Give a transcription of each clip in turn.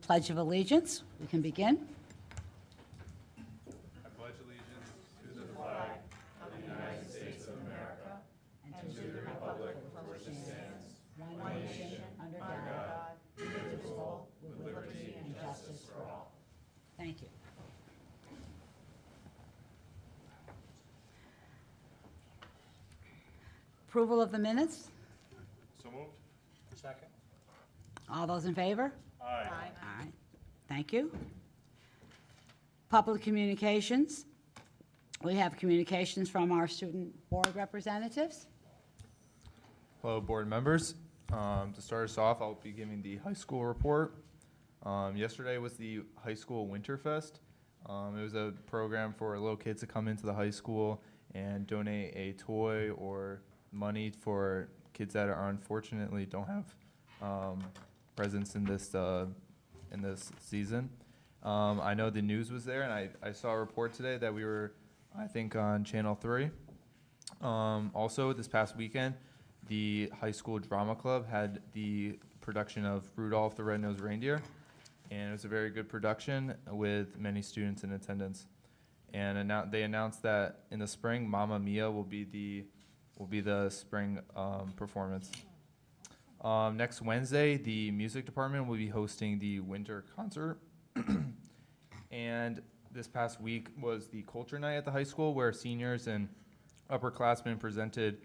Pledge of Allegiance. We can begin. Thank you. Approval of the minutes? So moved. Second. All those in favor? Aye. All right, thank you. Public communications. We have communications from our student board representatives. Hello, board members. To start us off, I'll be giving the high school report. Yesterday was the high school Winterfest. It was a program for little kids to come into the high school and donate a toy or money for kids that are unfortunately don't have presents in this season. I know the news was there, and I saw a report today that we were, I think, on Channel 3. Also, this past weekend, the high school drama club had the production of Rudolph the Red-Nosed Reindeer, and it was a very good production with many students in attendance. And they announced that in the spring, Mamma Mia will be the spring performance. Next Wednesday, the music department will be hosting the winter concert. And this past week was the culture night at the high school, where seniors and upperclassmen presented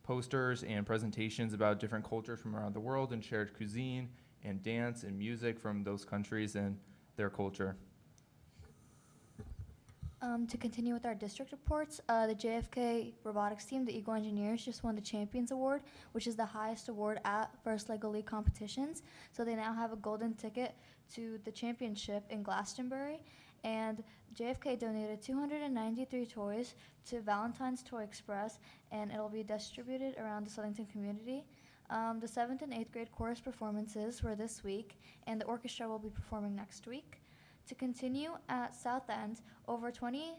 posters and presentations about different cultures from around the world and shared cuisine and dance and music from those countries and their culture. To continue with our district reports, the JFK robotics team, the Eagle Engineers, just won the Champions Award, which is the highest award at First Lego League competitions. So they now have a golden ticket to the championship in Glastonbury. And JFK donated 293 toys to Valentine's Toy Express, and it'll be distributed around the Southington community. The 7th and 8th grade chorus performances were this week, and the orchestra will be performing next week. To continue, at South End, over 20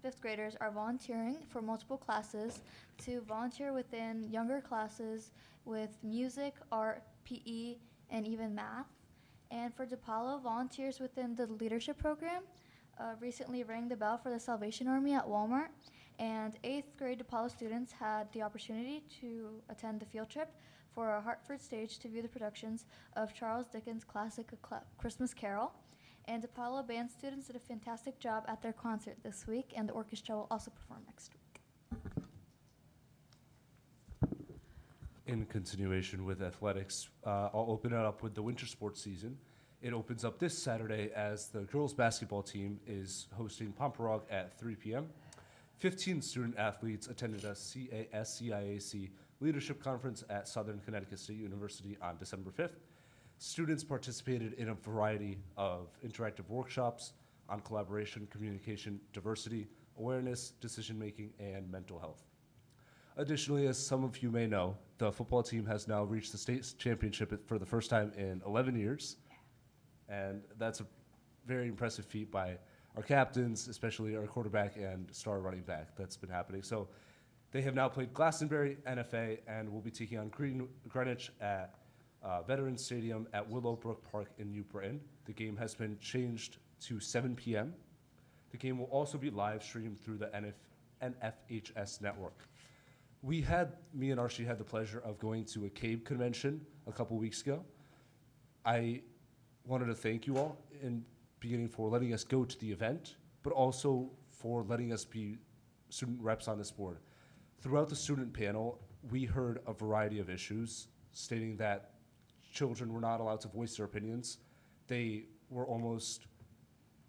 fifth graders are volunteering for multiple classes to volunteer within younger classes with music, art, PE, and even math. And for DePaulo, volunteers within the leadership program recently rang the bell for the Salvation Army at Walmart. And 8th grade DePaulo students had the opportunity to attend the field trip for a Hartford stage to view the productions of Charles Dickens' classic Christmas Carol. And DePaulo band students did a fantastic job at their concert this week, and the orchestra will also perform next week. In continuation with athletics, I'll open it up with the winter sports season. It opens up this Saturday as the girls basketball team is hosting Pomperog at 3 p.m. 15 student athletes attended a CASCIAC leadership conference at Southern Connecticut State University on December 5th. Students participated in a variety of interactive workshops on collaboration, communication, diversity, awareness, decision-making, and mental health. Additionally, as some of you may know, the football team has now reached the state championship for the first time in 11 years. And that's a very impressive feat by our captains, especially our quarterback and star running back that's been happening. So they have now played Glastonbury, NFA, and will be taking on Greenwich at Veterans Stadium at Willowbrook Park in New Britain. The game has been changed to 7 p.m. The game will also be live streamed through the NFHS network. Me and Archie had the pleasure of going to a CABE convention a couple weeks ago. I wanted to thank you all in beginning for letting us go to the event, but also for letting us be student reps on this board. Throughout the student panel, we heard a variety of issues stating that children were not allowed to voice their opinions. They were almost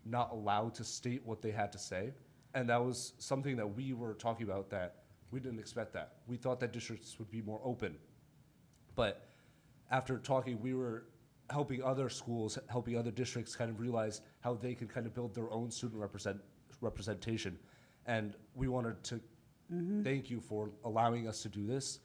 not allowed to state what they had to say. And that was something that we were talking about, that we didn't expect that. We thought that districts would be more open. But after talking, we were helping other schools, helping other districts kind of realize how they can kind of build their own student representation. And we wanted to thank you for allowing us to do this.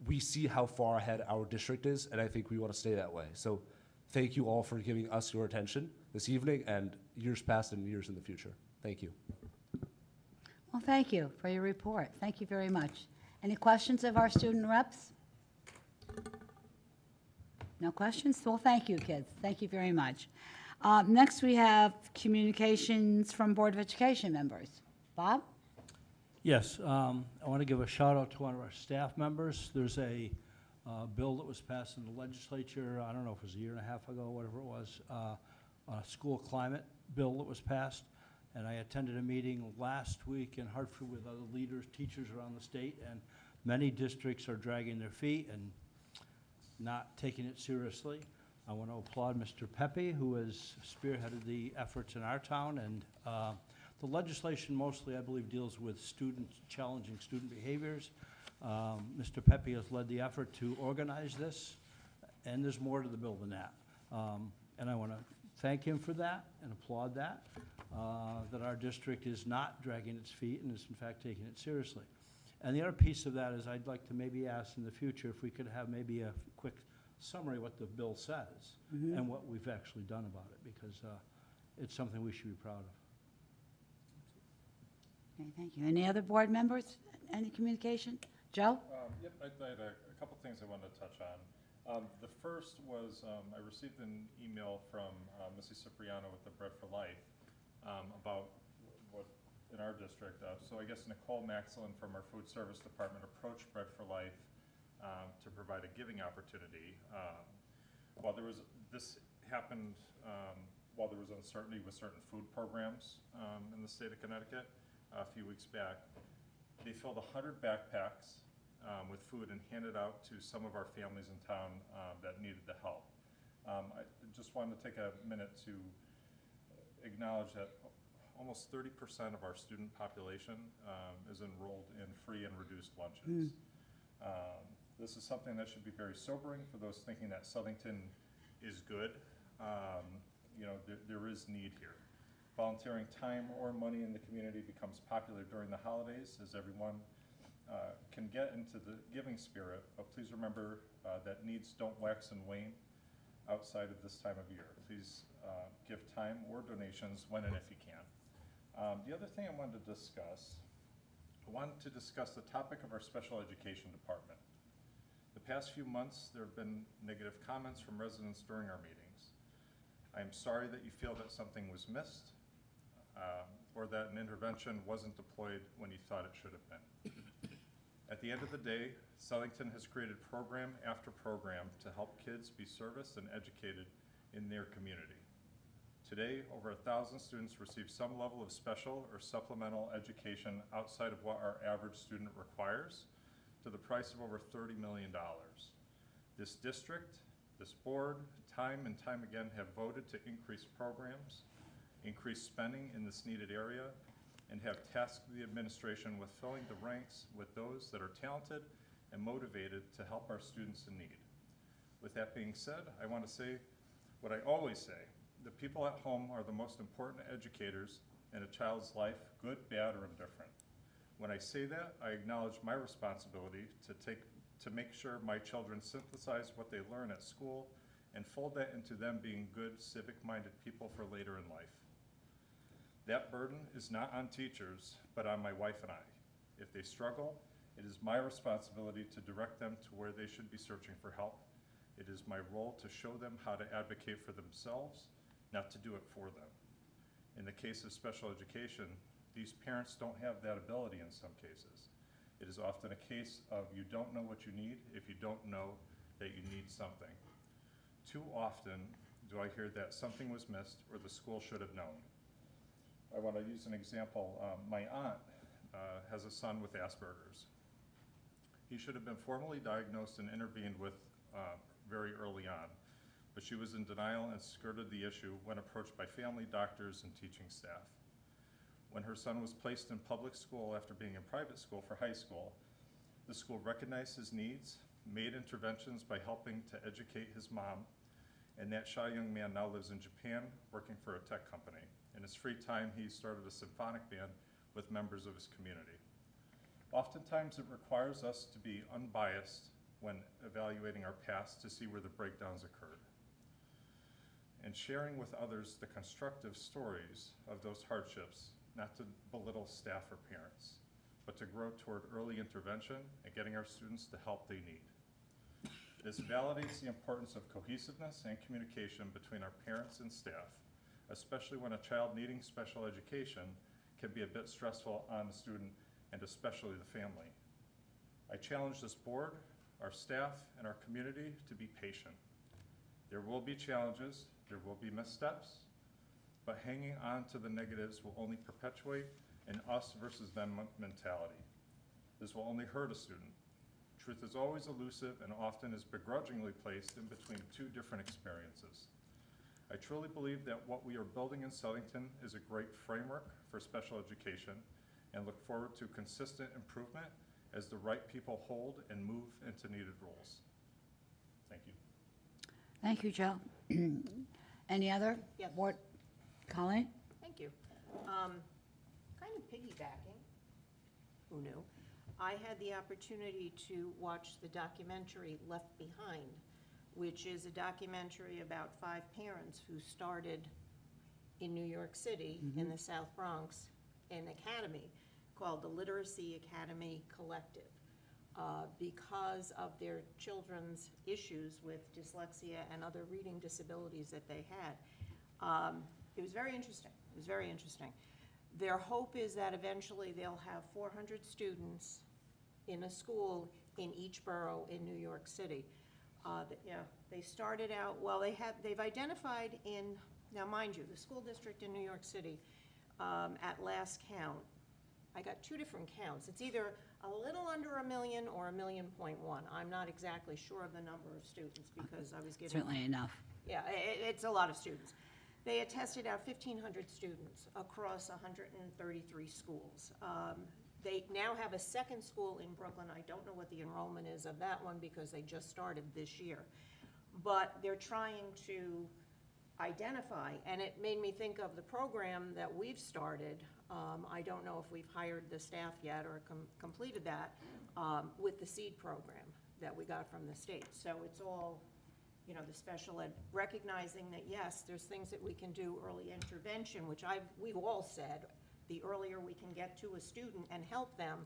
We see how far ahead our district is, and I think we want to stay that way. So thank you all for giving us your attention this evening and years past and years in the future. Thank you. Well, thank you for your report. Thank you very much. Any questions of our student reps? No questions? Well, thank you, kids. Thank you very much. Next, we have communications from Board of Education members. Bob? Yes, I want to give a shout out to one of our staff members. There's a bill that was passed in the legislature, I don't know if it was a year and a half ago, whatever it was, a school climate bill that was passed. And I attended a meeting last week in Hartford with other leaders, teachers around the state, and many districts are dragging their feet and not taking it seriously. I want to applaud Mr. Pepe, who has spearheaded the efforts in our town, and the legislation mostly, I believe, deals with challenging student behaviors. Mr. Pepe has led the effort to organize this, and there's more to the bill than that. And I want to thank him for that and applaud that, that our district is not dragging its feet and is in fact taking it seriously. And the other piece of that is I'd like to maybe ask in the future if we could have maybe a quick summary of what the bill says and what we've actually done about it, because it's something we should be proud of. Okay, thank you. Any other board members? Any communication? Joe? Yep, I had a couple things I wanted to touch on. The first was I received an email from Missy Cipriano with the Bread for Life about what in our district. So I guess Nicole Maxlin from our food service department approached Bread for Life to provide a giving opportunity. While this happened while there was uncertainty with certain food programs in the state of Connecticut a few weeks back, they filled 100 backpacks with food and handed out to some of our families in town that needed the help. I just wanted to take a minute to acknowledge that almost 30% of our student population is enrolled in free and reduced lunches. This is something that should be very sobering for those thinking that Southington is good. You know, there is need here. Volunteering time or money in the community becomes popular during the holidays as everyone can get into the giving spirit, but please remember that needs don't wax and wane outside of this time of year. Please give time or donations when and if you can. The other thing I wanted to discuss, the topic of our special education department. The past few months, there have been negative comments from residents during our meetings. I am sorry that you feel that something was missed or that an intervention wasn't deployed when you thought it should have been. At the end of the day, Southington has created program after program to help kids be serviced and educated in their community. Today, over 1,000 students receive some level of special or supplemental education outside of what our average student requires, to the price of over $30 million. This district, this board, time and time again have voted to increase programs, increase spending in this needed area, and have tasked the administration with filling the ranks with those that are talented and motivated to help our students in need. With that being said, I want to say what I always say: the people at home are the most important educators in a child's life, good, bad, or indifferent. When I say that, I acknowledge my responsibility to make sure my children synthesize what they learn at school and fold that into them being good, civic-minded people for later in life. That burden is not on teachers, but on my wife and I. If they struggle, it is my responsibility to direct them to where they should be searching for help. It is my role to show them how to advocate for themselves, not to do it for them. In the case of special education, these parents don't have that ability in some cases. It is often a case of you don't know what you need if you don't know that you need something. Too often do I hear that something was missed or the school should have known. I want to use an example. My aunt has a son with Asperger's. He should have been formally diagnosed and intervened with very early on, but she was in denial and skirted the issue when approached by family, doctors, and teaching staff. When her son was placed in public school after being in private school for high school, the school recognized his needs, made interventions by helping to educate his mom, and that shy young man now lives in Japan working for a tech company. In his free time, he started a symphonic band with members of his community. Oftentimes, it requires us to be unbiased when evaluating our past to see where the breakdowns occurred, and sharing with others the constructive stories of those hardships, not to belittle staff or parents, but to grow toward early intervention and getting our students the help they need. This validates the importance of cohesiveness and communication between our parents and staff, especially when a child needing special education can be a bit stressful on the student and especially the family. I challenge this board, our staff, and our community to be patient. There will be challenges, there will be missteps, but hanging on to the negatives will only perpetuate an us versus them mentality. This will only hurt a student. Truth is always elusive and often is begrudgingly placed in between two different experiences. I truly believe that what we are building in Southington is a great framework for special education and look forward to consistent improvement as the right people hold and move into needed roles. Thank you. Thank you, Joe. Any other? Yes. Board, Colleen? Thank you. Kind of piggybacking, who knew? I had the opportunity to watch the documentary Left Behind, which is a documentary about 5 parents who started in New York City, in the South Bronx, an academy called the Literacy Academy Collective, because of their children's issues with dyslexia and other reading disabilities that they had. It was very interesting. It was very interesting. Their hope is that eventually they'll have 400 students in a school in each borough in New York City. They started out, well, they've identified in, now mind you, the school district in New York City, at last count, I got 2 different counts. It's either a little under 1 million or 1.1 million. I'm not exactly sure of the number of students because I was getting. Certainly enough. Yeah, it's a lot of students. They had tested out 1,500 students across 133 schools. They now have a second school in Brooklyn. I don't know what the enrollment is of that one because they just started this year. But they're trying to identify, and it made me think of the program that we've started. I don't know if we've hired the staff yet or completed that, with the SEED program that we got from the state. So it's all, you know, the special ed, recognizing that, yes, there's things that we can do early intervention, which we've all said, the earlier we can get to a student and help them,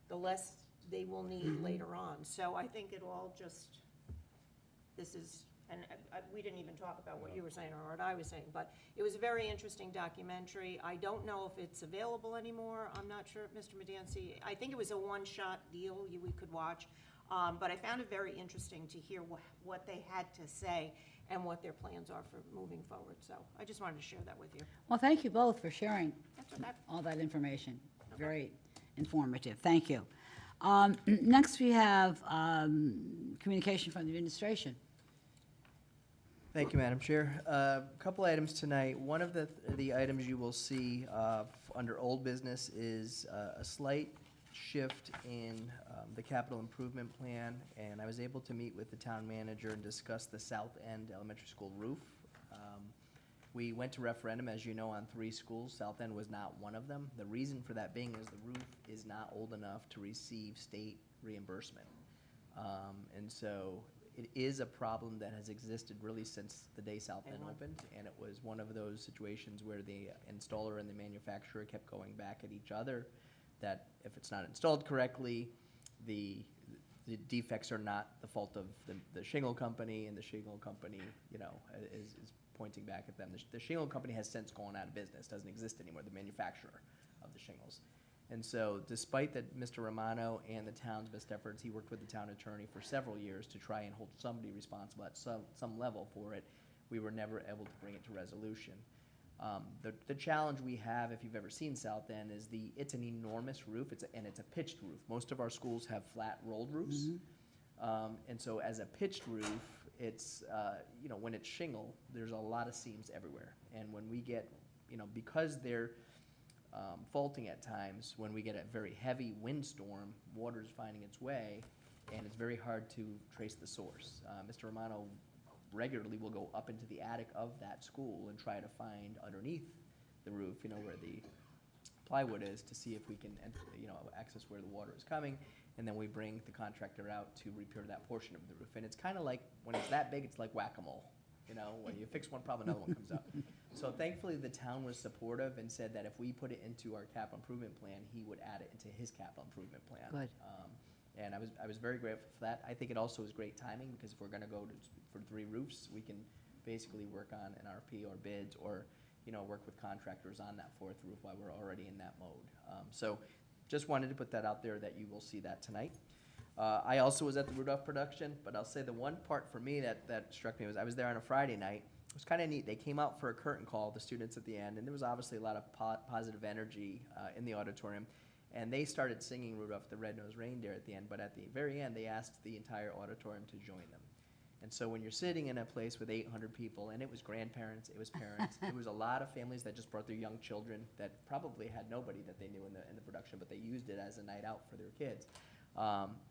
the less they will need later on. So I think it all just, this is, and we didn't even talk about what you were saying or what I was saying, but it was a very interesting documentary. I don't know if it's available anymore. I'm not sure, Mr. Medancy. I think it was a one-shot deal we could watch. But I found it very interesting to hear what they had to say and what their plans are for moving forward. So I just wanted to share that with you. Well, thank you both for sharing That's okay. all that information. Very informative. Thank you. Next, we have communication from the administration. Thank you, Madam Chair. A couple items tonight. One of the items you will see under old business is a slight shift in the capital improvement plan, and I was able to meet with the town manager and discuss the South End Elementary School roof. We went to referendum, as you know, on 3 schools. South End was not one of them. The reason for that being is the roof is not old enough to receive state reimbursement. And so it is a problem that has existed really since the day South End opened, and it was one of those situations where the installer and the manufacturer kept going back at each other, that if it's not installed correctly, the defects are not the fault of the shingle company, and the shingle company, you know, is pointing back at them. The shingle company has since gone out of business, doesn't exist anymore, the manufacturer of the shingles. And so despite that Mr. Romano and the town's best efforts, he worked with the town attorney for several years to try and hold somebody responsible at some level for it. We were never able to bring it to resolution. The challenge we have, if you've ever seen South End, is it's an enormous roof, and it's a pitched roof. Most of our schools have flat rolled roofs. And so as a pitched roof, it's, you know, when it's shingle, there's a lot of seams everywhere. And when we get, you know, because they're faulting at times, when we get a very heavy windstorm, water's finding its way, and it's very hard to trace the source. Mr. Romano regularly will go up into the attic of that school and try to find underneath the roof, you know, where the plywood is, to see if we can, you know, access where the water is coming. And then we bring the contractor out to repair that portion of the roof. And it's kind of like, when it's that big, it's like whack-a-mole. You know, when you fix one problem, another one comes up. So thankfully, the town was supportive and said that if we put it into our capital improvement plan, he would add it into his capital improvement plan. Good. And I was very grateful for that. I think it also was great timing, because if we're gonna go for 3 roofs, we can basically work on an RFP or bids, or, you know, work with contractors on that 4th roof while we're already in that mode. So just wanted to put that out there, that you will see that tonight. I also was at the Rudolph production, but I'll say the one part for me that struck me was I was there on a Friday night. It was kind of neat. They came out for a curtain call, the students at the end, and there was obviously a lot of positive energy in the auditorium. And they started singing Rudolph the Red-Nosed Reindeer at the end, but at the very end, they asked the entire auditorium to join them. And so when you're sitting in a place with 800 people, and it was grandparents, it was parents, it was a lot of families that just brought their young children that probably had nobody that they knew in the production, but they used it as a night out for their kids.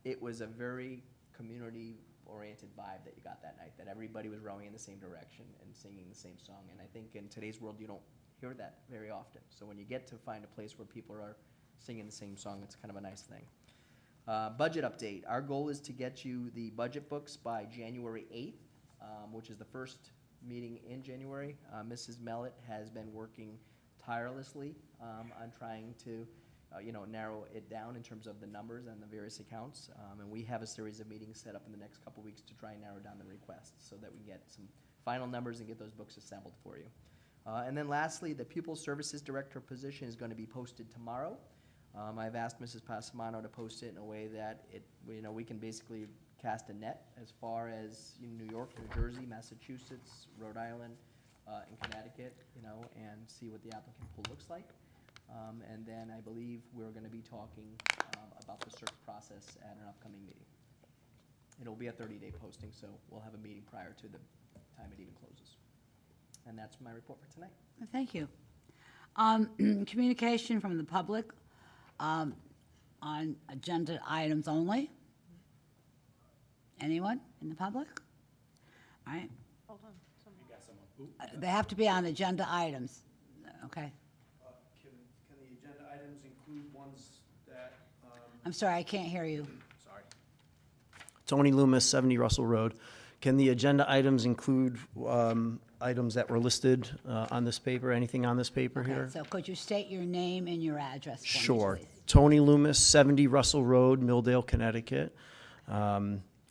It was a very community-oriented vibe that you got that night, that everybody was rowing in the same direction and singing the same song. And I think in today's world, you don't hear that very often. So when you get to find a place where people are singing the same song, it's kind of a nice thing. Budget update. Our goal is to get you the budget books by January 8th, which is the first meeting in January. Mrs. Mellett has been working tirelessly on trying to narrow it down in terms of the numbers and the various accounts. And we have a series of meetings set up in the next couple weeks to try and narrow down the requests, so that we get some final numbers and get those books assembled for you. And then lastly, the Pupil Services Director position is going to be posted tomorrow. I've asked Mrs. Passamano to post it in a way that we can basically cast a net as far as New York, New Jersey, Massachusetts, Rhode Island, and Connecticut, and see what the applicant pool looks like. And then I believe we're going to be talking about the search process at an upcoming meeting. It'll be a 30-day posting, so we'll have a meeting prior to the time it even closes. And that's my report for tonight. Thank you. Communication from the public on agenda items only. Anyone in the public? All right. Hold on. They have to be on agenda items, okay? Can the agenda items include ones that, I'm sorry, I can't hear you. sorry. Tony Loomis, 70 Russell Road. Can the agenda items include items that were listed on this paper, anything on this paper Okay, here? so could you state your name and your address for me, Sure. please? Tony Loomis, 70 Russell Road, Milldale, Connecticut.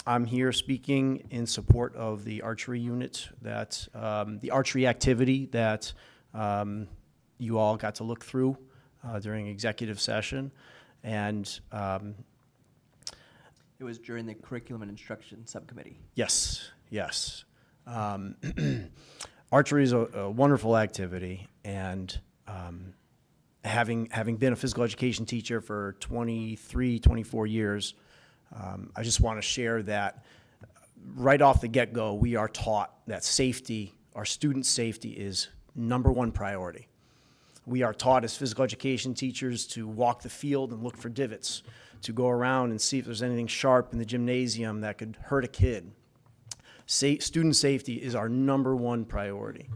I'm here speaking in support of the archery unit that, the archery activity that you all got to look through during executive session. And It was during the Curriculum and Instruction Subcommittee. yes, yes. Archery is a wonderful activity, and having been a physical education teacher for 23, 24 years, I just want to share that right off the get-go, we are taught that safety, our student safety, is #1 priority. We are taught as physical education teachers to walk the field and look for divots, to go around and see if there's anything sharp in the gymnasium that could hurt a kid. Student safety is our #1 priority.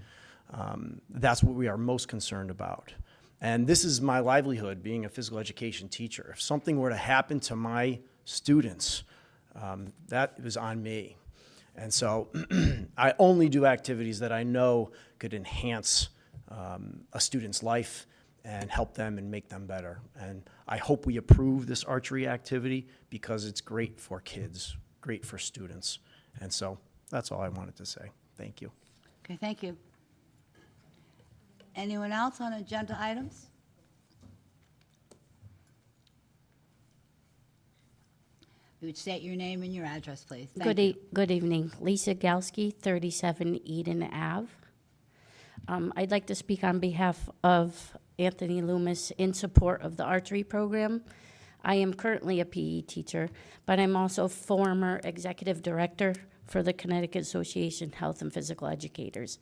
That's what we are most concerned about. And this is my livelihood, being a physical education teacher. If something were to happen to my students, that was on me. And so I only do activities that I know could enhance a student's life and help them and make them better. And I hope we approve this archery activity because it's great for kids, great for students. And so that's all I wanted to say. Thank you. Okay, thank you. Anyone else on agenda items? You would state your name and your address, please. Thank you. Good evening. Lisa Galsky, 37 Eden Ave. I'd like to speak on behalf of Anthony Loomis in support of the archery program. I am currently a PE teacher, but I'm also former executive director for the Connecticut Association of Health and Physical Educators.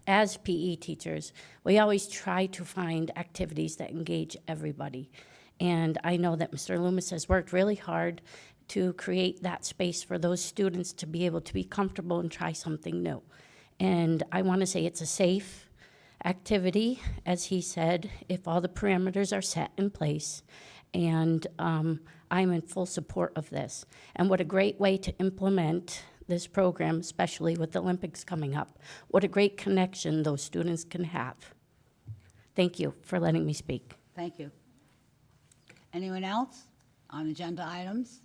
As PE teachers, we always try to find activities that engage everybody. And I know that Mr. Loomis has worked really hard to create that space for those students to be able to be comfortable and try something new. And I want to say it's a safe activity, as he said, if all the parameters are set in place. And I'm in full support of this. And what a great way to implement this program, especially with the Olympics coming up. What a great connection those students can have. Thank you for letting me speak. Thank you. Anyone else on agenda items?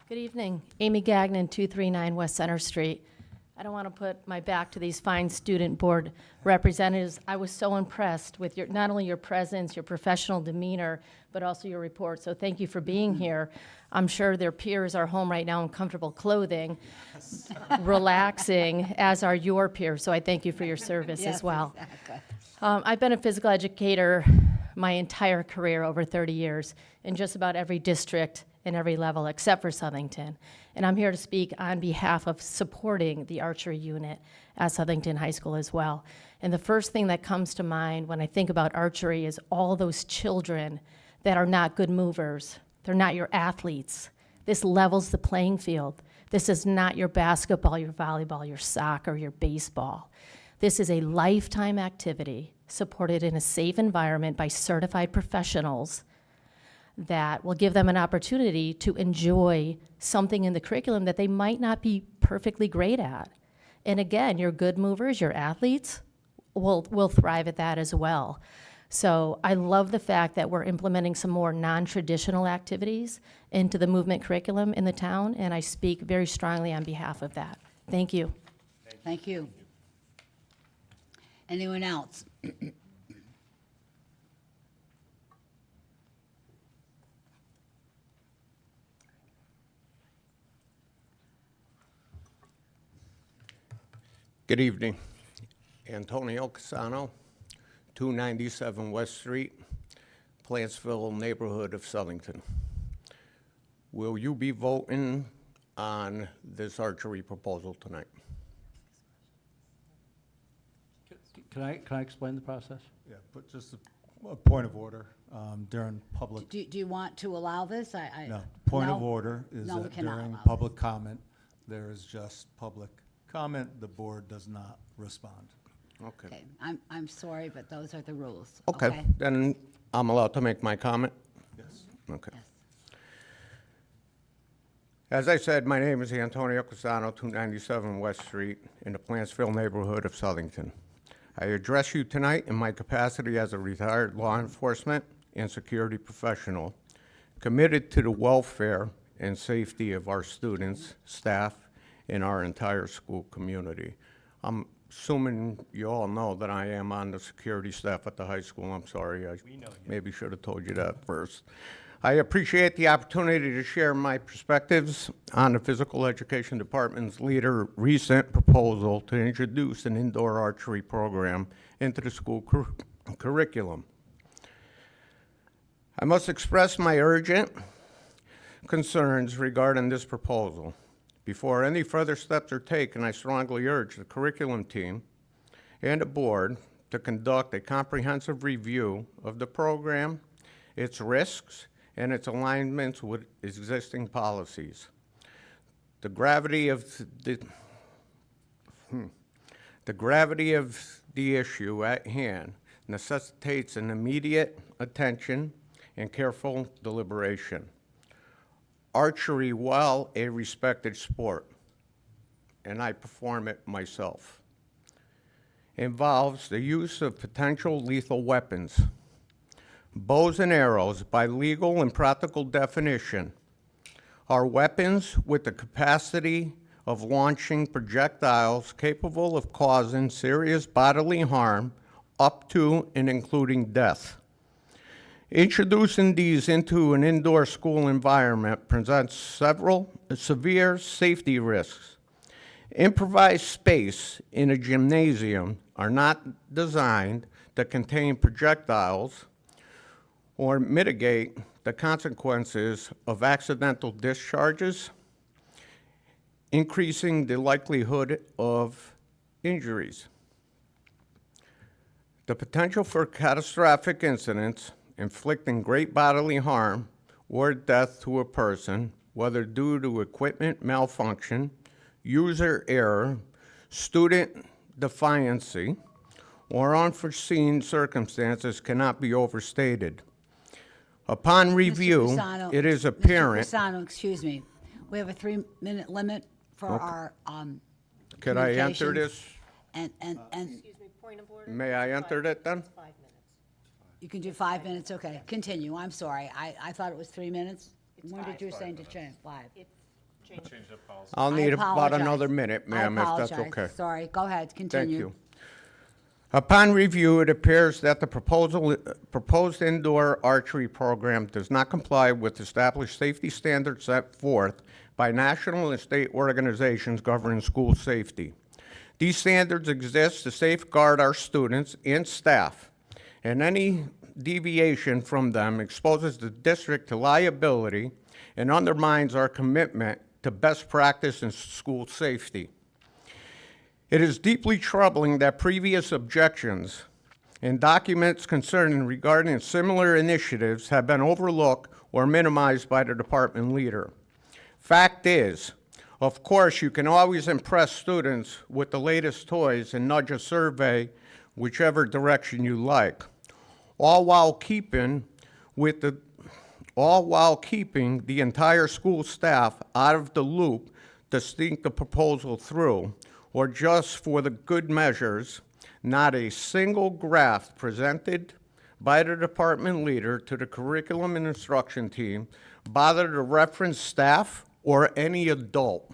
Good evening. Amy Gagnon, 239 West Center Street. I don't want to put my back to these fine student board representatives. I was so impressed with your, not only your presence, your professional demeanor, but also your report. So thank you for being here. I'm sure their peers are home right now in comfortable clothing, relaxing, as are your peers. So I thank you for your service Yes, as well. exactly. I've been a physical educator my entire career, over 30 years, in just about every district and every level except for Southington. And I'm here to speak on behalf of supporting the archery unit at Southington High School as well. And the first thing that comes to mind when I think about archery is all those children that are not good movers. They're not your athletes. This levels the playing field. This is not your basketball, your volleyball, your soccer, your baseball. This is a lifetime activity supported in a safe environment by certified professionals that will give them an opportunity to enjoy something in the curriculum that they might not be perfectly great at. And again, your good movers, your athletes, will thrive at that as well. So I love the fact that we're implementing some more non-traditional activities into the movement curriculum in the town, and I speak very strongly on behalf of that. Thank you. Thank you. Anyone else? Good evening. Antonio Casano, 297 West Street, Plantsville neighborhood of Southington. Will you be voting on this archery proposal tonight? Can I explain the process? Yeah, but just a point of order, during public, Do you want to allow this? no, point of no? order is No, we that cannot during allow public comment, there is just public comment, the board does not respond. Okay. Okay, I'm sorry, but those are the rules. Okay, then I'm allowed to make my comment? Yes. Okay. Yes. As I said, my name is Antonio Casano, 297 West Street, in the Plantsville neighborhood of Southington. I address you tonight in my capacity as a retired law enforcement and security professional committed to the welfare and safety of our students, staff, and our entire school community. I'm assuming you all know that I am on the security staff at the high school. I'm sorry, I maybe should have told you that first. I appreciate the opportunity to share my perspectives on the Physical Education Department's leader recent proposal to introduce an indoor archery program into the school curriculum. I must express my urgent concerns regarding this proposal. Before any further steps are taken, I strongly urge the curriculum team and the board to conduct a comprehensive review of the program, its risks, and its alignments with existing policies. The gravity of the issue at hand necessitates an immediate attention and careful deliberation. Archery, while a respected sport, and I perform it myself, involves the use of potential lethal weapons. Bows and arrows, by legal and practical definition, are weapons with the capacity of launching projectiles capable of causing serious bodily harm up to and including death. Introducing these into an indoor school environment presents several severe safety risks. Improvised space in a gymnasium are not designed to contain projectiles or mitigate the consequences of accidental discharges, increasing the likelihood of injuries. The potential for catastrophic incidents inflicting great bodily harm or death to a person, whether due to equipment malfunction, user error, student defiancy, or unforeseen circumstances cannot be overstated. Upon review, Mr. Fasano, it is apparent. Mr. Fasano, excuse me. We have a 3-minute limit for our Could I answer communications. this And Excuse me, point of order? May I enter that then? It's 5 minutes. you can do 5 minutes, okay. Continue, I'm sorry. I thought it was 3 minutes. It's When did five. you say to change? 5. It changed. Change that policy. I'll I need about apologize. another minute, ma'am, if that's I okay. apologize. Sorry, go ahead, Thank continue. you. Upon review, it appears that the proposed indoor archery program does not comply with established safety standards set forth by national and state organizations governing school safety. These standards exist to safeguard our students and staff, and any deviation from them exposes the district to liability and undermines our commitment to best practice in school safety. It is deeply troubling that previous objections and documents concerning regarding similar initiatives have been overlooked or minimized by the department leader. Fact is, of course, you can always impress students with the latest toys and nudge a survey whichever direction you like, all while keeping the entire school staff out of the loop to think the proposal through, or just for the good measures, not a single graph presented by the department leader to the curriculum and instruction team bothered to reference staff or any adult.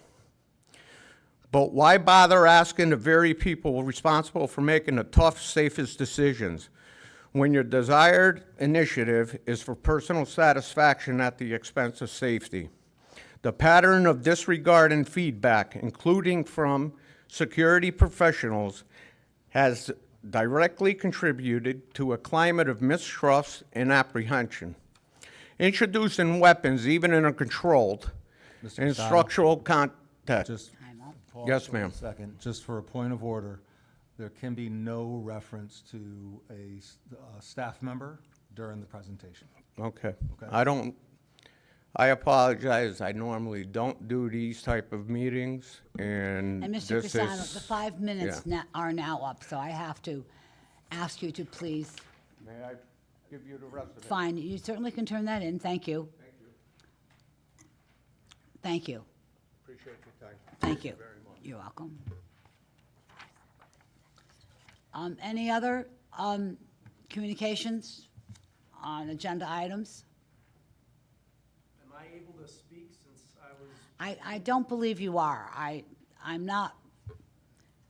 But why bother asking the very people responsible for making the tough, safest decisions when your desired initiative is for personal satisfaction at the expense of safety? The pattern of disregard and feedback, including from security professionals, has directly contributed to a climate of mistrust and apprehension. Introducing weapons, even in a controlled Mr. instructional context. Just Time out. pause Yes, for a ma'am. second, just for a point of order, there can be no reference to a staff member during the presentation. Okay. Okay. I apologize, I normally don't do these type of meetings, and And this Mr. is... Casano, the 5 minutes yeah. are now up, so I have to ask you to please, May I give you the rest of it? fine, you certainly can turn that in, thank you. Thank you. Thank you, Appreciate your time. thank you. very much. You're welcome. Any other communications on agenda items? Am I able to speak since I was? I don't believe you are. I'm not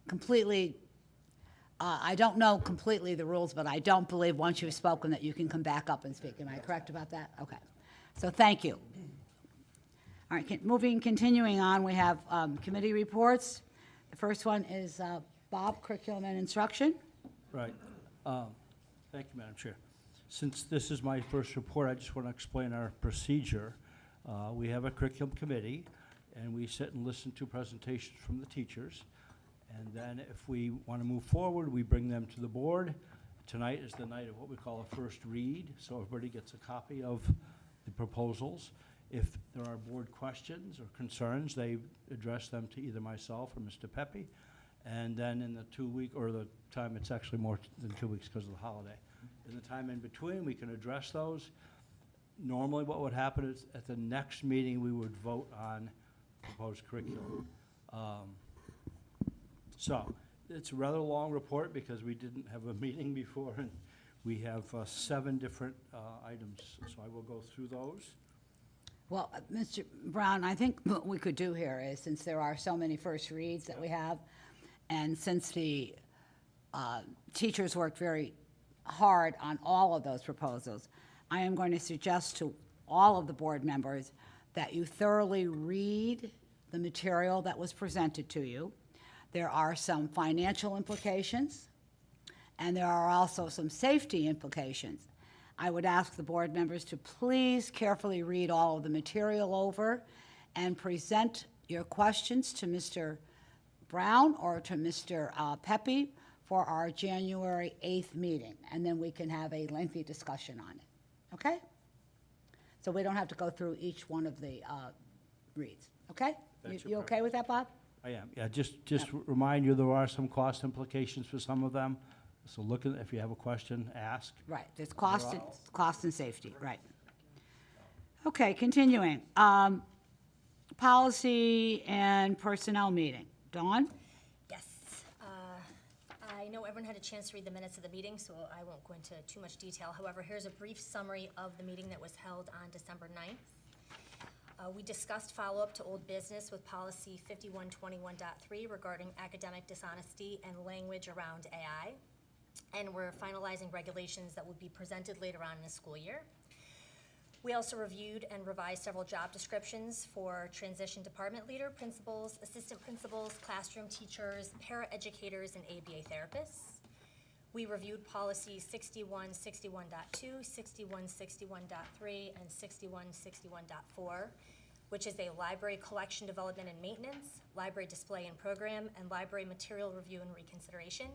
completely, I don't know completely the rules, but I don't believe once you've spoken that you can come back up and speak. Am I correct about that? Okay. So thank you. All right, continuing on, we have committee reports. The first one is Bob, Curriculum and Instruction. Right. Thank you, Madam Chair. Since this is my first report, I just want to explain our procedure. We have a curriculum committee, and we sit and listen to presentations from the teachers. And then if we want to move forward, we bring them to the board. Tonight is the night of what we call a first read, so everybody gets a copy of the proposals. If there are board questions or concerns, they address them to either myself or Mr. Pepe. And then in the 2 week, or the time, it's actually more than 2 weeks because of the holiday. In the time in between, we can address those. Normally, what would happen is at the next meeting, we would vote on proposed curriculum. So it's a rather long report because we didn't have a meeting before, and we have 7 different items. So I will go through those. Well, Mr. Brown, I think what we could do here is, since there are so many first reads that we have, and since the teachers worked very hard on all of those proposals, I am going to suggest to all of the board members that you thoroughly read the material that was presented to you. There are some financial implications, and there are also some safety implications. I would ask the board members to please carefully read all of the material over and present your questions to Mr. Brown or to Mr. Pepe for our January 8th meeting, and then we can have a lengthy discussion on it, okay? So we don't have to go through each one of the reads, okay? That's You your okay with that, Bob? I am, yeah, just remind you, there are some cost implications for some of them. So look at, if you have a question, ask. Right, there's cost and safety, right. Okay, continuing. Policy and personnel meeting. Dawn? Yes. know everyone had a chance to read the minutes of the meeting, so I won't go into too much detail. However, here's a brief summary of the meeting that was held on December 9th. We discussed follow-up to old business with policy 5121.3 regarding academic dishonesty and language around AI. And we're finalizing regulations that will be presented later on in the school year. We also reviewed and revised several job descriptions for transition department leader, principals, assistant principals, classroom teachers, paraeducators, and ABA therapists. We reviewed policies 6161.2, 6161.3, and 6161.4, which is a library collection development and maintenance, library display and program, and library material review and reconsideration.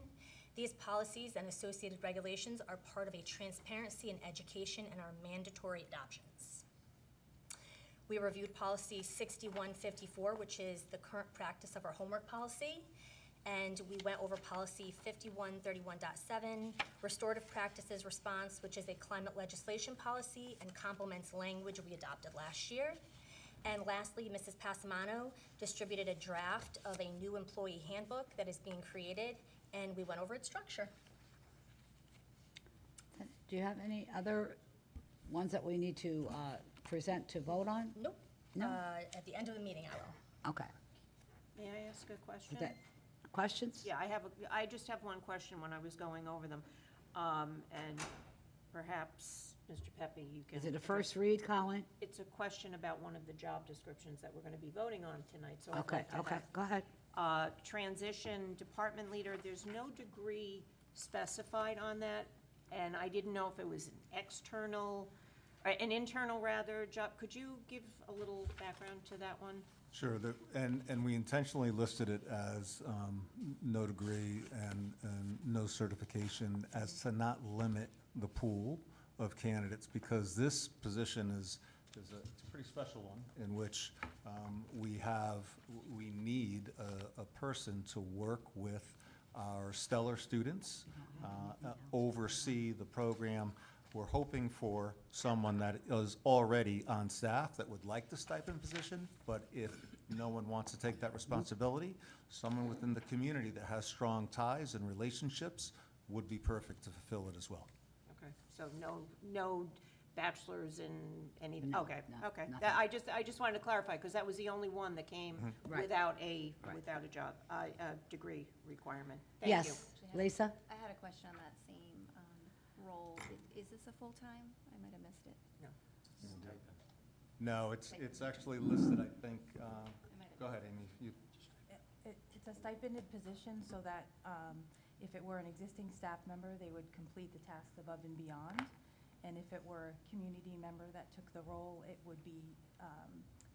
These policies and associated regulations are part of a transparency in education and are mandatory adoptions. We reviewed policy 6154, which is the current practice of our homework policy. And we went over policy 5131.7, restorative practices response, which is a climate legislation policy and complements language we adopted last year. And lastly, Mrs. Passamano distributed a draft of a new employee handbook that is being created, and we went over its structure. Do you have any other ones that we need to present to vote on? Nope. No? At the end of the meeting, I will. Okay. May I ask a question? Is that- Questions? Yeah, I just have one question when I was going over them. And perhaps, Mr. Pepe, you can. Is it a first read, Colleen? It's a question about one of the job descriptions that we're going to be voting on tonight, so I'd Okay, like to okay, have- go ahead. Transition department leader, there's no degree specified on that, and I didn't know if it was an external, or an internal rather, job. Could you give a little background to that one? Sure, and we intentionally listed it as no degree and no certification as to not limit the pool of candidates, because this position is it's a pretty special one in which we need a person to work with our stellar students, oversee the program. We're hoping for someone that is already on staff that would like the stipend position, but if no one wants to take that responsibility, someone within the community that has strong ties and relationships would be perfect to fulfill it as well. Okay, so no bachelor's in anything, No, okay, no, okay. nothing. That- I just wanted to clarify, because that was the only one that came Right. without a job, a degree requirement. Thank you. Yes, Lisa? I had a question on that same role. Is this a full-time? I might have missed it. No, it's actually listed, I think, go ahead, Amy. It's a stipended position so that if it were an existing staff member, they would complete the tasks above and beyond. And if it were a community member that took the role, it would be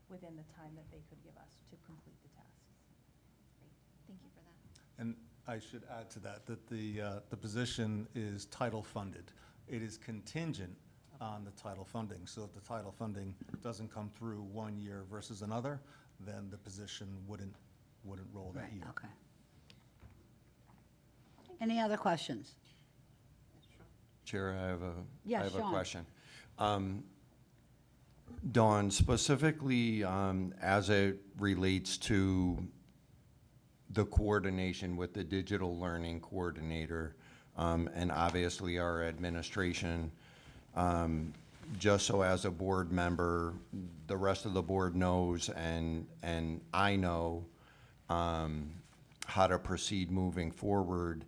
within the time that they could give us to complete the tasks. Great. Thank you for that. And I should add to that, the position is title funded. It is contingent on the title funding. So if the title funding doesn't come through one year versus another, then the position wouldn't roll that Right, year. okay. Any other questions? Chair, I have Yeah, a Sean. question. Dawn, specifically, as it relates to the coordination with the digital learning coordinator, and obviously our administration, just so as a board member, the rest of the board knows, and I know, how to proceed moving forward,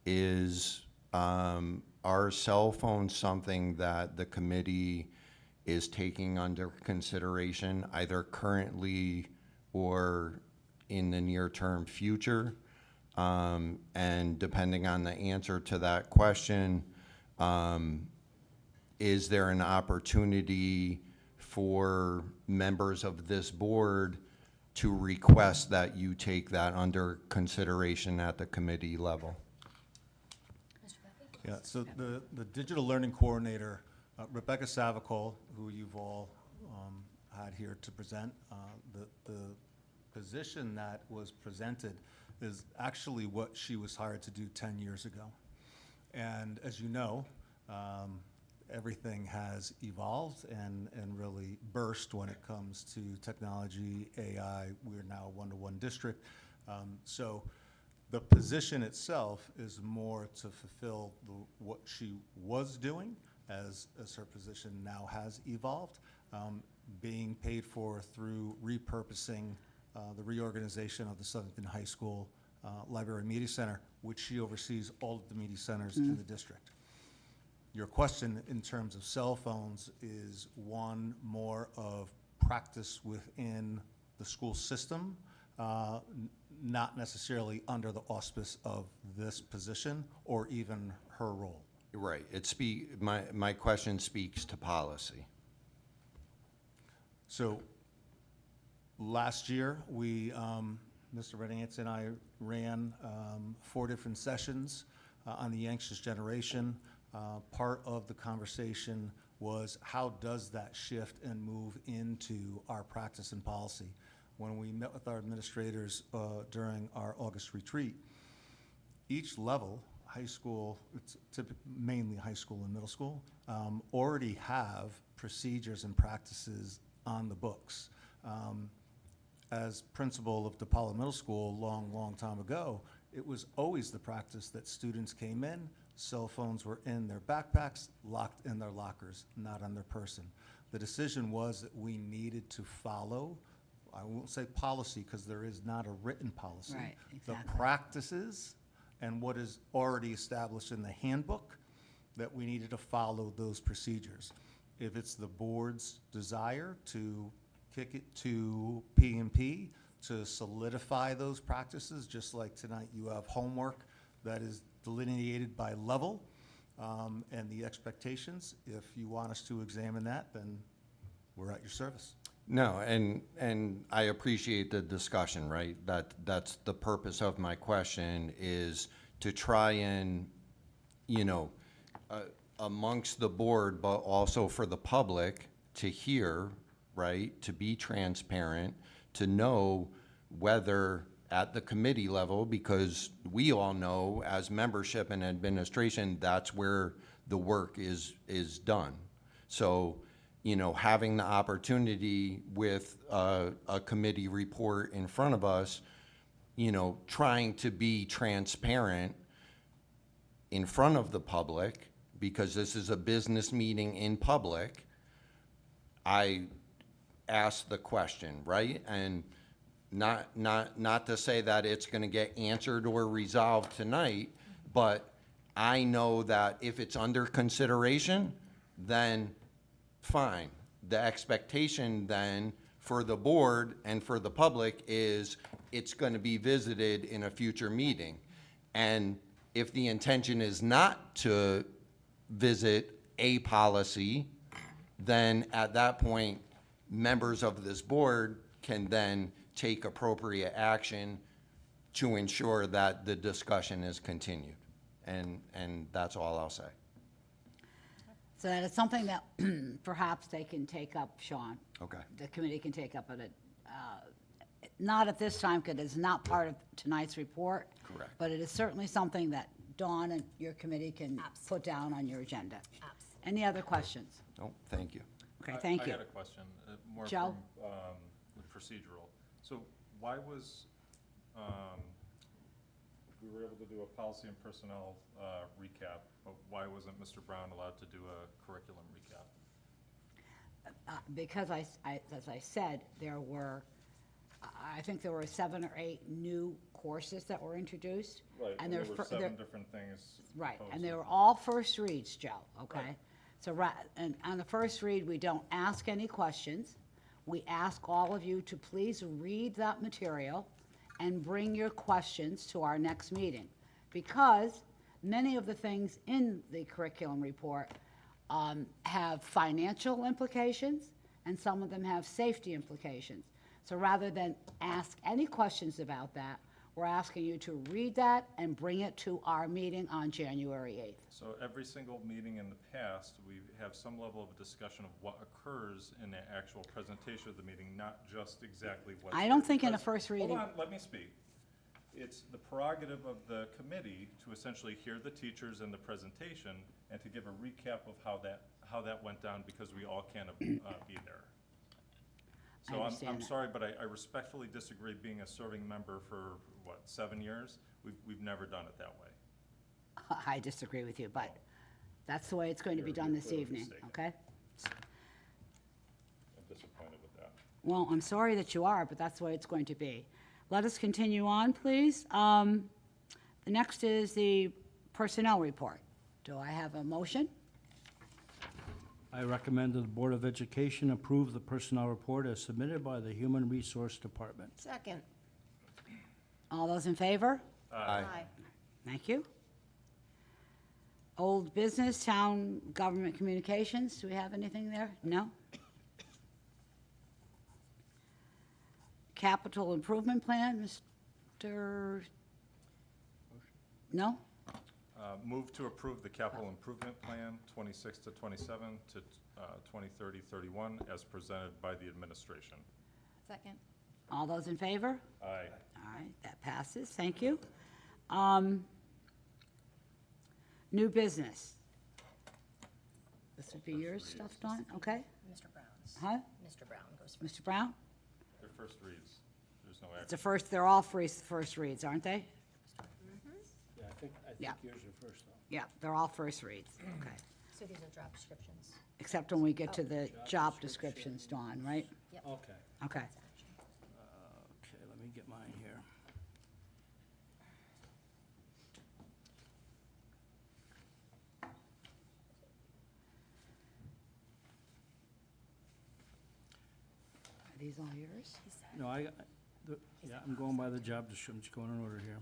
is, are cell phones something that the committee is taking under consideration, either currently or in the near-term future? And depending on the answer to that question, is there an opportunity for members of this board to request that you take that under consideration at the committee level? Yeah, so the digital learning coordinator, Rebecca Savicol, who you've all had here to present, the position that was presented is actually what she was hired to do 10 years ago. And as you know, everything has evolved and really burst when it comes to technology, AI. We're now a one-to-one district. So The position itself is more to fulfill what she was doing as her position now has evolved, being paid for through repurposing the reorganization of the Southington High School Library Media Center, which she oversees all of the media centers in the district. Your question in terms of cell phones is one more of practice within the school system, not necessarily under the auspice of this position or even her role. Right, my question speaks to policy. So last year, we, Mr. Reddington and I ran 4 different sessions on the anxious generation. Part of the conversation was how does that shift and move into our practice and policy? When we met with our administrators during our August retreat, each level, high school, it's mainly high school and middle school, already have procedures and practices on the books. As principal of DePaula Middle School long time ago, it was always the practice that students came in, cell phones were in their backpacks, locked in their lockers, not on their person. The decision was that we needed to follow, I won't say policy because there is not a written policy. Right, The exactly. practices and what is already established in the handbook, that we needed to follow those procedures. If it's the board's desire to kick it to P&P to solidify those practices, just like tonight you have homework that is delineated by level and the expectations. If you want us to examine that, then we're at your service. No, and I appreciate the discussion, right? That's the purpose of my question, is to try and, amongst the board, but also for the public to hear, right? To be transparent, to know whether at the committee level, because we all know as membership and administration, that's where the work is done. So, having the opportunity with a committee report in front of us, trying to be transparent in front of the public, because this is a business meeting in public, I asked the question, right? And not to say that it's gonna get answered or resolved tonight, but I know that if it's under consideration, then fine. The expectation then for the board and for the public is it's gonna be visited in a future meeting. And if the intention is not to visit a policy, then at that point, members of this board can then take appropriate action to ensure that the discussion is continued. And that's all I'll say. So that is something that perhaps they can take up, Sean. Okay. The committee can take up, but not at this time, because it's not part of tonight's report. Correct. But it is certainly something that Dawn and your committee can put down on your agenda. Absolutely. Any other questions? Oh, thank you. Okay, thank you. I had a question, more Joe? from procedural. So why was, we were able to do a policy and personnel recap, but why wasn't Mr. Brown allowed to do a curriculum recap? Because as I said, I think there were 7 or 8 new courses that were introduced. Right, and they're there were fir- they're- 7 different things. Right, and proposed. they were all first reads, Joe, okay? Right. So, and on the first read, we don't ask any questions. We ask all of you to please read that material and bring your questions to our next meeting. Because many of the things in the curriculum report have financial implications, and some of them have safety implications. So rather than ask any questions about that, we're asking you to read that and bring it to our meeting on January 8th. So every single meeting in the past, we have some level of discussion of what occurs in the actual presentation of the meeting, not just exactly what. I don't think in a first reading. Hold on, let me speak. It's the prerogative of the committee to essentially hear the teachers in the presentation and to give a recap of how that went down, because we all can't be there. So understand I'm that. sorry, but I respectfully disagree, being a serving member for, what, 7 years? We've never done it that way. I disagree with you, but that's the way it's going to be done this clearly evening, mistaken. okay? I'm disappointed with that. Well, I'm sorry that you are, but that's the way it's going to be. Let us continue on, please. The next is the personnel report. Do I have a motion? I recommend that the Board of Education approve the personnel report as submitted by the Human Resource Department. Second. All those in favor? Aye. Thank you. Old business, town government communications, do we have anything there? No? Capital improvement plan, Mr.? No? Move to approve the capital improvement plan, 26 to 27 to 2030, 31, as presented by the administration. Second. All those in favor? Aye. All right, that passes, thank you. New business. This would be yours stuff, Dawn, okay? Mr. Brown's. Huh? Mr. Brown goes first. Mr. Brown? They're first reads. There's no It's action. the first, they're all first reads, aren't they? Yeah, I think Yeah. yours are first, though. Yeah, they're all first reads, okay. So these are job descriptions. Except when we get to the job descriptions, Dawn, right? Yep. Okay. Okay. Okay, let me get mine here. Are these all yours? No, yeah, I'm going by the job description, I'm just going in order here.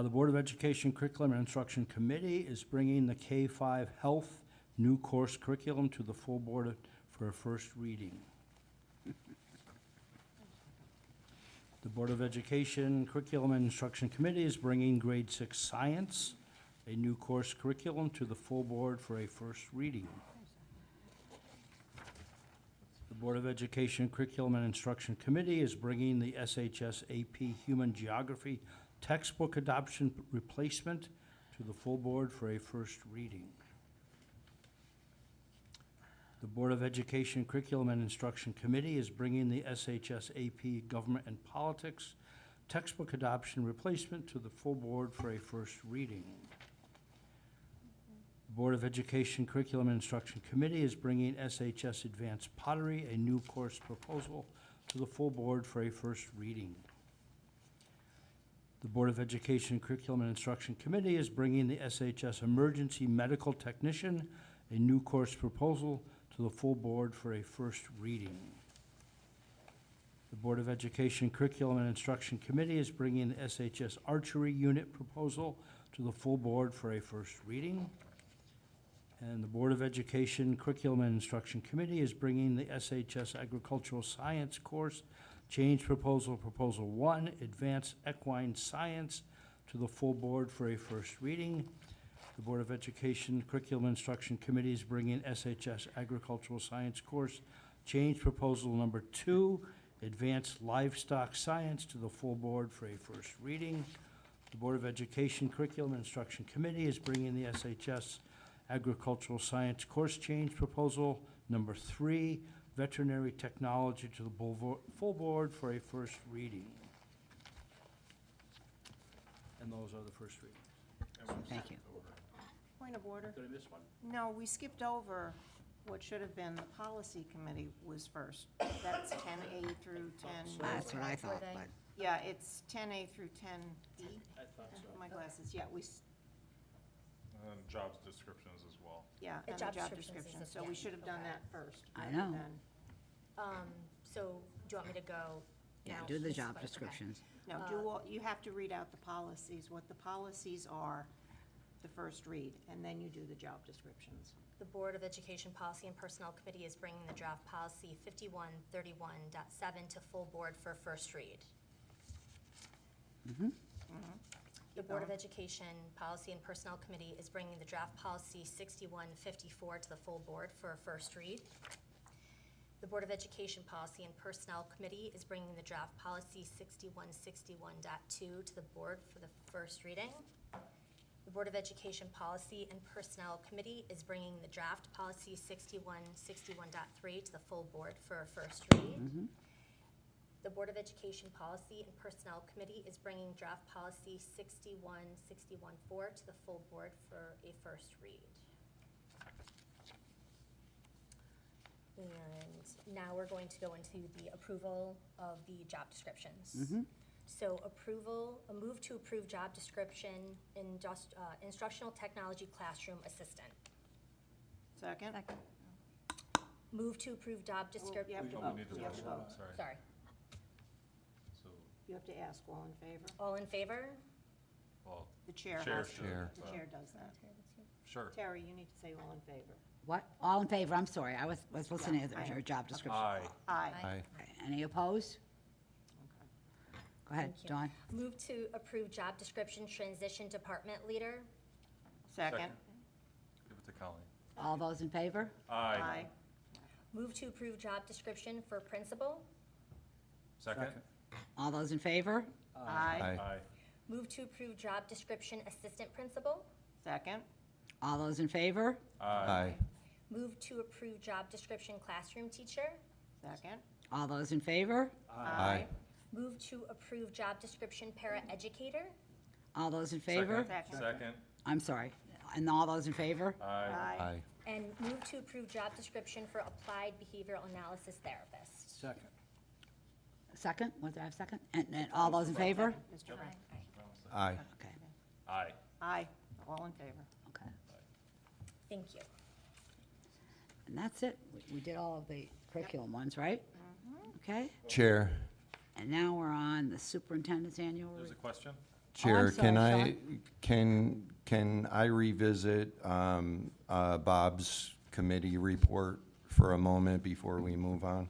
The Board of Education Curriculum and Instruction Committee is bringing the K-5 Health new course curriculum to the full board for a first reading. The Board of Education Curriculum and Instruction Committee is bringing Grade 6 Science, a new course curriculum, to the full board for a first reading. The Board of Education Curriculum and Instruction Committee is bringing the SHS AP Human Geography textbook adoption replacement to the full board for a first reading. The Board of Education Curriculum and Instruction Committee is bringing the SHS AP Government and Politics textbook adoption replacement to the full board for a first reading. The Board of Education Curriculum and Instruction Committee is bringing SHS Advanced Pottery, a new course proposal, to the full board for a first reading. The Board of Education Curriculum and Instruction Committee is bringing the SHS Emergency Medical Technician, a new course proposal, to the full board for a first reading. The Board of Education Curriculum and Instruction Committee is bringing the SHS Archery Unit proposal to the full board for a first reading. And the Board of Education Curriculum and Instruction Committee is bringing the SHS Agricultural Science course change proposal, Proposal 1, Advanced Equine Science, to the full board for a first reading. The Board of Education Curriculum and Instruction Committee is bringing SHS Agricultural Science course change proposal number 2, Advanced Livestock Science, to the full board for a first reading. The Board of Education Curriculum and Instruction Committee is bringing the SHS Agricultural Science course change proposal number 3, Veterinary Technology, to the full board for a first reading. And those are the first readings. Thank you. Point of order. Did I miss one? No, we skipped over what should have been the policy committee was first. That's 10A through 10. That's what I thought, they? but, Yeah, it's 10A through 10E. I thought so. My glasses, yeah, And jobs descriptions as well. yeah, The and the job job descriptions description, is- so yeah, we should have done okay. that first. I rather know. than- So, do you want me to go? yeah, now? do the This is job what- okay. descriptions. No, you have to read out the policies, what the policies are, the first read, and then you do the job descriptions. The Board of Education Policy and Personnel Committee is bringing the draft policy 5131.7 to full board for first read. The Board of Education Policy and Personnel Committee is bringing the draft policy 6154 to the full board for a first read. The Board of Education Policy and Personnel Committee is bringing the draft policy 6161.2 to the board for the first reading. The Board of Education Policy and Personnel Committee is bringing the draft policy 6161.3 to the full board for a first read. The Board of Education Policy and Personnel Committee is bringing draft policy 6161.4 to the full board for a first read. And now we're going to go into the approval of the job descriptions. So a move to approve job description in instructional technology classroom assistant. Second? Second. Move to approve job description. You have to Oh, vote. we need to You have to vote. vote. Sorry. Sorry. So, You have to ask all in favor. All in favor? well, The chair Chair has to. Chair. The chair does that. sure. Terry, you need to say all in favor. What? All in favor? I'm sorry, I was listening to I your know. job description. Aye. Aye. Aye. Okay, any opposed? Go ahead, Thank you. Dawn. Move to approve job description transition department leader. Second? Give it to Colleen. All those in favor? Aye. Move to approve job description for principal. Second? All those in favor? Aye. Aye. Move to approve job description assistant principal. Second? All those in favor? Aye. Move to approve job description classroom teacher. Second? All those in favor? Aye. Move to approve job description paraeducator. All those in favor? Second. Second? I'm sorry. And all those in favor? Aye. Aye. And move to approve job description for applied behavioral analysis therapist. Second. Second? Was there a second? And all those in favor? Mr. Brown? Aye. Okay, Aye. Aye. All in favor. okay. Thank you. And that's it. We did all of the curriculum ones, right? Okay, Chair. and now we're on the superintendent's annual There's a report. question? Chair, sorry, can I revisit Bob's committee report for a moment before we move on?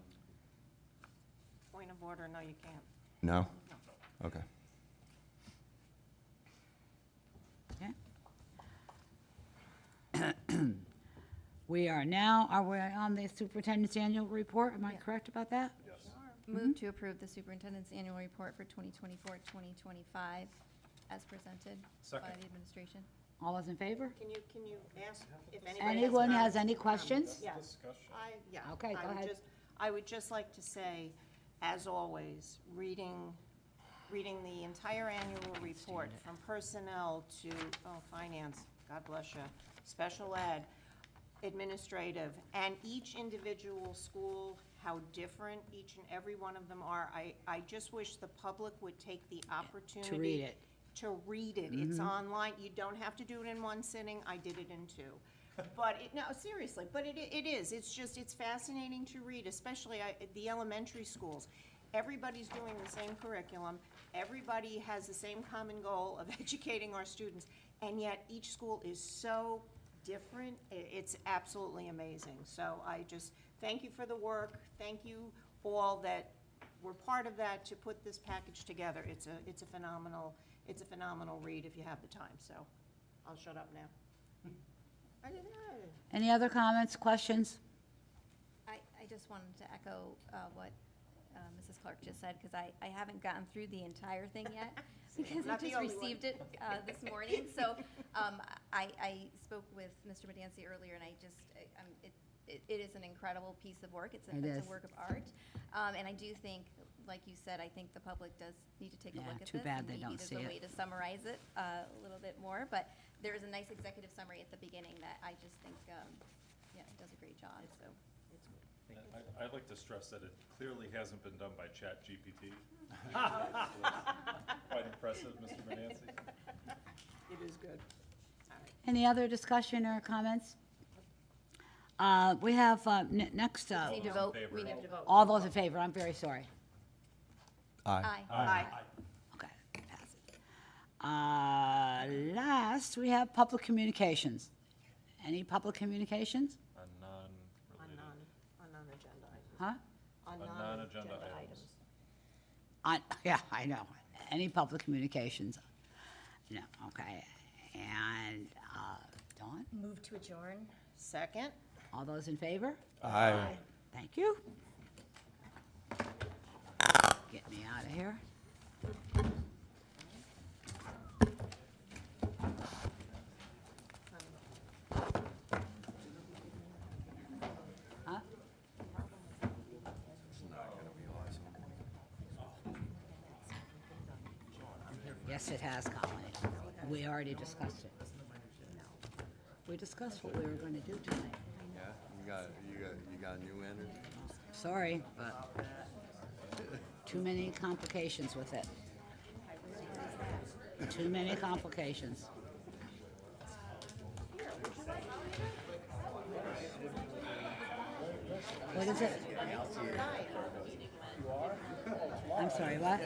Point of order, no, you can't. No? Okay. Okay. We are now, are we on the superintendent's annual report? Am I correct about that? Yes. Move to approve the superintendent's annual report for 2024-2025 as presented by Second. the administration. All those in favor? Can you ask if anybody has Anyone has comments? any questions? Yes. Discussion. Yeah. Okay, go ahead. I would just like to say, as always, reading the entire annual report from personnel to, finance, God bless you, special ed, administrative, and each individual school, how different each and every one of them are. I just wish the public would take the opportunity. To read it. To read it. It's online. You don't have to do it in one sitting. I did it in two. But no, seriously, but it is. It's just, it's fascinating to read, especially the elementary schools. Everybody's doing the same curriculum. Everybody has the same common goal of educating our students. And yet each school is so different. It's absolutely amazing. So I just thank you for the work. Thank you all that were part of that to put this package together. It's a phenomenal read if you have the time. So I'll shut up now. I didn't know. Any other comments, questions? I just wanted to echo what Mrs. Clark just said, because I haven't gotten through the entire thing yet, because I Not the just only one. received it this morning. So I spoke with Mr. Medancy earlier, and it is an incredible piece of work. It's It is. a work of art. And I do think, like you said, I think the public does need to take a Yeah, look at this. too bad and they don't Maybe see there's a it. way to summarize it a little bit more, but there is a nice executive summary at the beginning that I just think, it does a great job, so. I'd like to stress that it clearly hasn't been done by ChatGPT. Quite impressive, Mr. Menancy. It is good. All right. Any other discussion or comments? We have, next, We need to vote. favor. We need to vote. all those in favor, I'm very sorry. Aye. Aye. Okay, pass it. Last, we have public communications. Any public communications? On non-related, On non-agenda items. Huh? On on non-agenda items. Yeah, I know. Any public communications? No, okay. And, Dawn, Move to adjourn. Second? all those in favor? Aye. Thank you. Get me out of here. Yes, it has, Colleen. We already discussed it. We discussed what we were going to do tonight. Yeah, you got new energy? Sorry, but too many complications with it. Too many complications. What is it? I'm sorry, what?